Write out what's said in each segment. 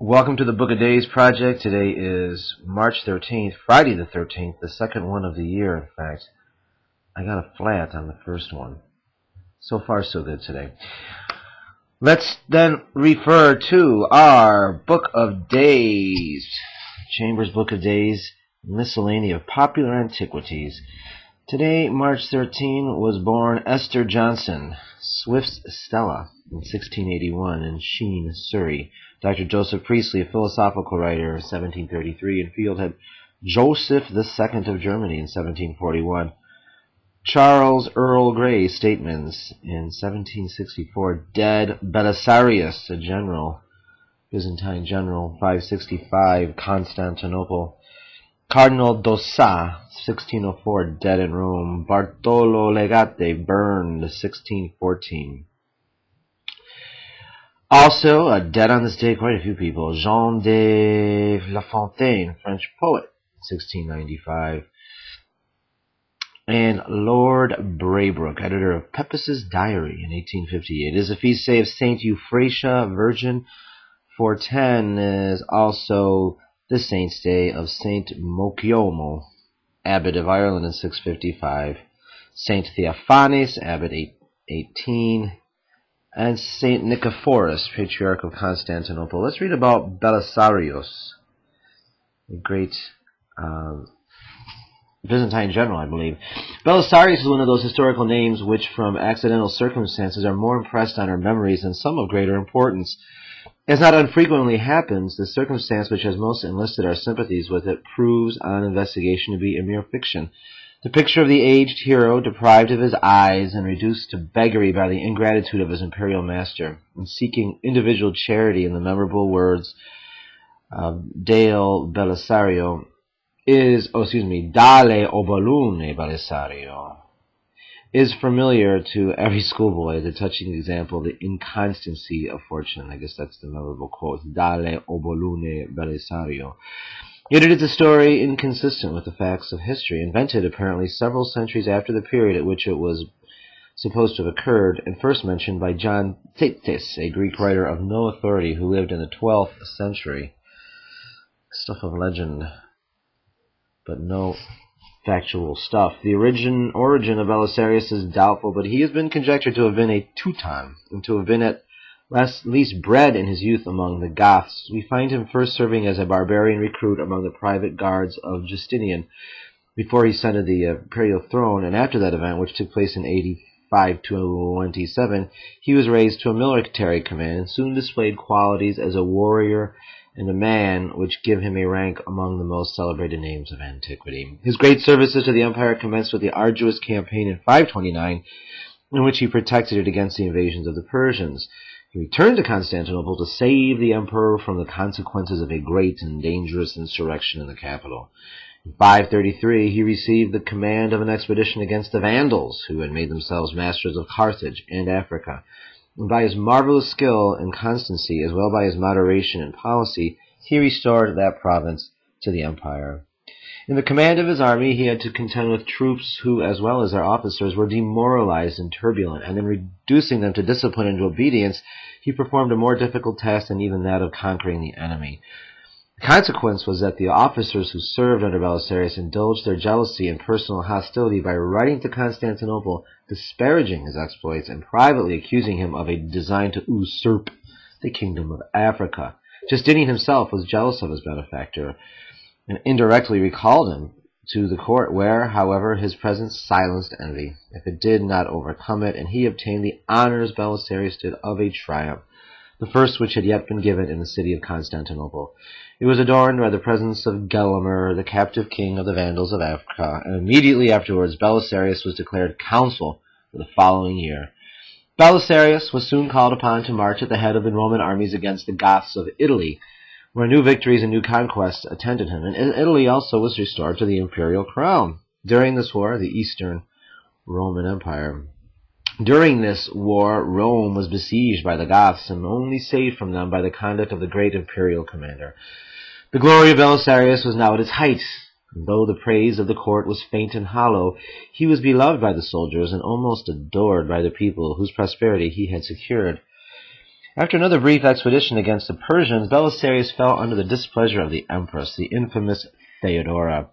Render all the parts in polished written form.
Welcome to the Book of Days Project. Today is March 13th, Friday the 13th, the second one of the year, in fact. I got a flat on the first one. So far, so good today. Let's then refer to our Book of Days. Chambers Book of Days, Miscellany of Popular Antiquities. Today, March 13, was born Esther Johnson, Swift's Stella, in 1681 in Sheen, Surrey. Dr. Joseph Priestley, a philosophical writer, 1733, and Fieldhead Joseph II of Germany in 1741. Charles Earl Grey, Statements, in 1764. Dead Belisarius, a general, Byzantine general, 565, Constantinople. Cardinal d'Ossat, 1604, dead in Rome. Bartolo Legate, burned, 1614. Also, dead on this day, quite a few people. Jean de La Fontaine, French poet, 1695. And Lord Braybrooke, editor of Pepys's Diary in 1858. It is a feast day of Saint Euphrasia, Virgin. 410 is also the saint's day of Saint Mociomo, abbot of Ireland, in 655. Saint Theophanes, abbot, 818. And Saint Nicephorus, patriarch of Constantinople. Let's read about Belisarius, a great Byzantine general, I believe. Belisarius is one of those historical names which, from accidental circumstances, are more impressed on our memories than some of greater importance. As not unfrequently happens, the circumstance which has most enlisted our sympathies with it proves, on investigation, to be a mere fiction. The picture of the aged hero, deprived of his eyes and reduced to beggary by the ingratitude of his imperial master, and seeking individual charity in the memorable words of Dale Belisario, Dale Obolune Belisario, is familiar to every schoolboy, the touching example of the inconstancy of fortune. I guess that's the memorable quote, Dale Obolune Belisario. Yet it is a story inconsistent with the facts of history, invented apparently several centuries after the period at which it was supposed to have occurred, and first mentioned by John Tzetzes, a Greek writer of no authority who lived in the 12th century. Stuff of legend, but no factual stuff. The origin of Belisarius is doubtful, but he has been conjectured to have been a Teuton, and to have been at least bred in his youth among the Goths. We find him first serving as a barbarian recruit among the private guards of Justinian before he ascended the imperial throne, and after that event, which took place in 85-27, he was raised to a military command and soon displayed qualities as a warrior and a man which give him a rank among the most celebrated names of antiquity. His great services to the empire commenced with the arduous campaign in 529, in which he protected it against the invasions of the Persians. He returned to Constantinople to save the emperor from the consequences of a great and dangerous insurrection in the capital. In 533, he received the command of an expedition against the Vandals, who had made themselves masters of Carthage and Africa. And by his marvelous skill and constancy, as well by his moderation and policy, he restored that province to the empire. In the command of his army, he had to contend with troops who, as well as their officers, were demoralized and turbulent, and in reducing them to discipline and to obedience, he performed a more difficult task than even that of conquering the enemy. The consequence was that the officers who served under Belisarius indulged their jealousy and personal hostility by writing to Constantinople, disparaging his exploits, and privately accusing him of a design to usurp the kingdom of Africa. Justinian himself was jealous of his benefactor, and indirectly recalled him to the court, where, however, his presence silenced envy, if it did not overcome it, and he obtained the honors Belisarius did of a triumph, the first which had yet been given in the city of Constantinople. It was adorned by the presence of Gelimer, the captive king of the Vandals of Africa, and immediately afterwards Belisarius was declared consul for the following year. Belisarius was soon called upon to march at the head of the Roman armies against the Goths of Italy, where new victories and new conquests attended him, and Italy also was restored to the imperial crown. During this war, the Eastern Roman Empire. During this war, Rome was besieged by the Goths, and only saved from them by the conduct of the great imperial commander. The glory of Belisarius was now at its height, and though the praise of the court was faint and hollow, he was beloved by the soldiers and almost adored by the people whose prosperity he had secured. After another brief expedition against the Persians, Belisarius fell under the displeasure of the empress, the infamous Theodora,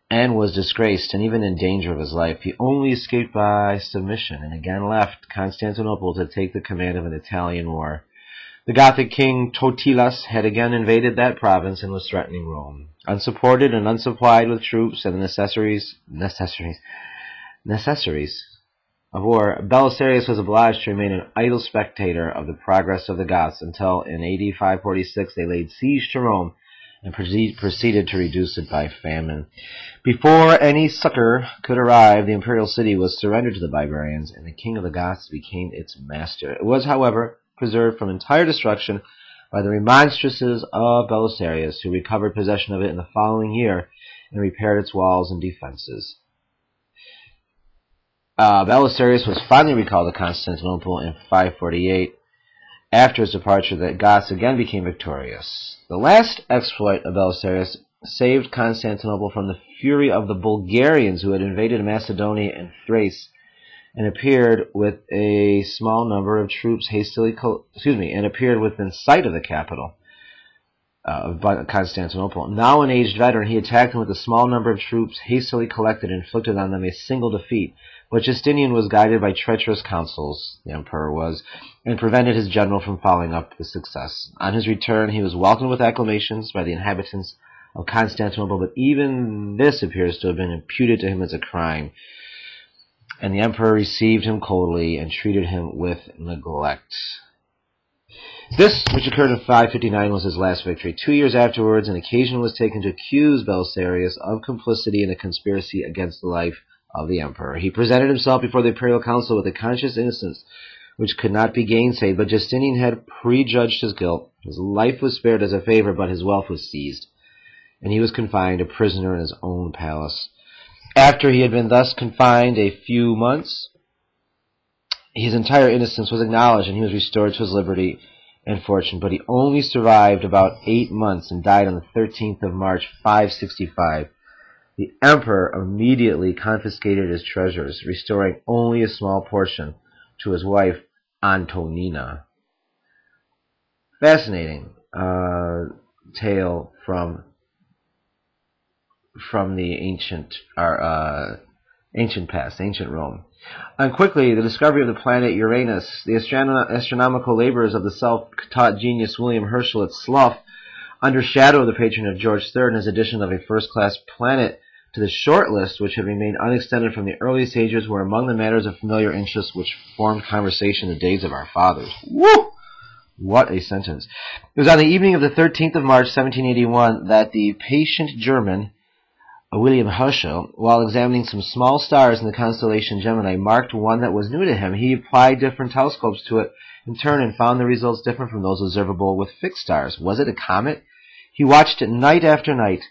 and was disgraced and even in danger of his life. He only escaped by submission and again left Constantinople to take the command of an Italian war. The Gothic king Totilas had again invaded that province and was threatening Rome. Unsupported and unsupplied with troops and the necessaries of war, Belisarius was obliged to remain an idle spectator of the progress of the Goths until in AD 546 they laid siege to Rome and proceeded to reduce it by famine. Before any succor could arrive, the imperial city was surrendered to the barbarians, and the king of the Goths became its master. It was, however, preserved from entire destruction by the remonstrances of Belisarius, who recovered possession of it in the following year and repaired its walls and defenses. Belisarius was finally recalled to Constantinople in 548. After his departure, the Goths again became victorious. The last exploit of Belisarius saved Constantinople from the fury of the Bulgarians, who had invaded Macedonia and Thrace, and appeared with a small number of troops appeared within sight of the capital of Constantinople. Now an aged veteran, he attacked them with a small number of troops hastily collected and inflicted on them a single defeat. But Justinian was guided by treacherous counsels, the emperor was, and prevented his general from following up the success. On his return, he was welcomed with acclamations by the inhabitants of Constantinople, but even this appears to have been imputed to him as a crime, and the emperor received him coldly and treated him with neglect. This, which occurred in 559, was his last victory. 2 years afterwards, an occasion was taken to accuse Belisarius of complicity in a conspiracy against the life of the emperor. He presented himself before the imperial council with a conscious innocence which could not be gainsaid, but Justinian had prejudged his guilt. His life was spared as a favor, but his wealth was seized, and he was confined a prisoner in his own palace. After he had been thus confined a few months, his entire innocence was acknowledged, and he was restored to his liberty and fortune, but he only survived about 8 months and died on the 13th of March, 565. The emperor immediately confiscated his treasures, restoring only a small portion to his wife, Antonina. Fascinating tale from the ancient past, ancient Rome. And quickly, the discovery of the planet Uranus. The astronomical labors of the self-taught genius William Herschel at Slough undershadowed the patronage of George III and his addition of a first-class planet to the short list, which had remained unextended from the earliest ages, were among the matters of familiar interest which formed conversation in the days of our fathers. Woo! What a sentence. It was on the evening of the 13th of March, 1781, that the patient German, William Herschel, while examining some small stars in the constellation Gemini, marked one that was new to him. He applied different telescopes to it in turn and found the results different from those observable with fixed stars. Was it a comet? He watched it night after night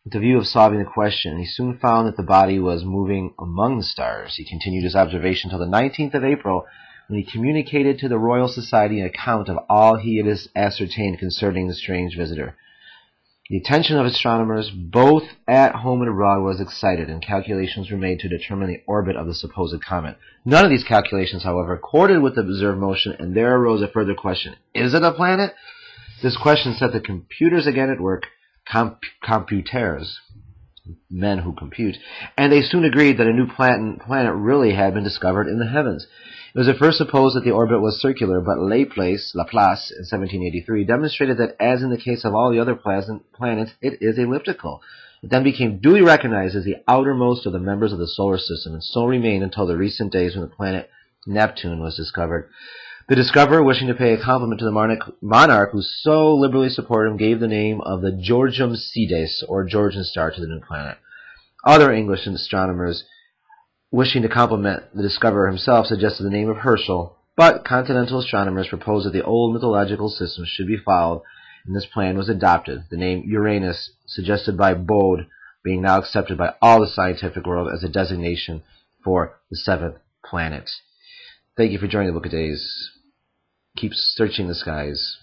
with the view of solving the question. He soon found that the body was moving among the stars. He continued his observation until the 19th of April, when he communicated to the Royal Society an account of all he had ascertained concerning the strange visitor. The attention of astronomers, both at home and abroad, was excited, and calculations were made to determine the orbit of the supposed comet. None of these calculations, however, accorded with the observed motion, and there arose a further question. Is it a planet? This question set the computers again at work, computers, men who compute, and they soon agreed that a new planet really had been discovered in the heavens. It was at first supposed that the orbit was circular, but Laplace, in 1783, demonstrated that, as in the case of all the other planets, it is elliptical. It then became duly recognized as the outermost of the members of the solar system, and so remained until the recent days when the planet Neptune was discovered. The discoverer, wishing to pay a compliment to the monarch who so liberally supported him, gave the name of the Georgium Sidus, or Georgian star, to the new planet. Other English astronomers, wishing to compliment the discoverer himself, suggested the name of Herschel, but continental astronomers proposed that the old mythological system should be followed, and this plan was adopted, the name Uranus, suggested by Bode, being now accepted by all the scientific world as a designation for the seventh planet. Thank you for joining the Book of Days. Keep searching the skies.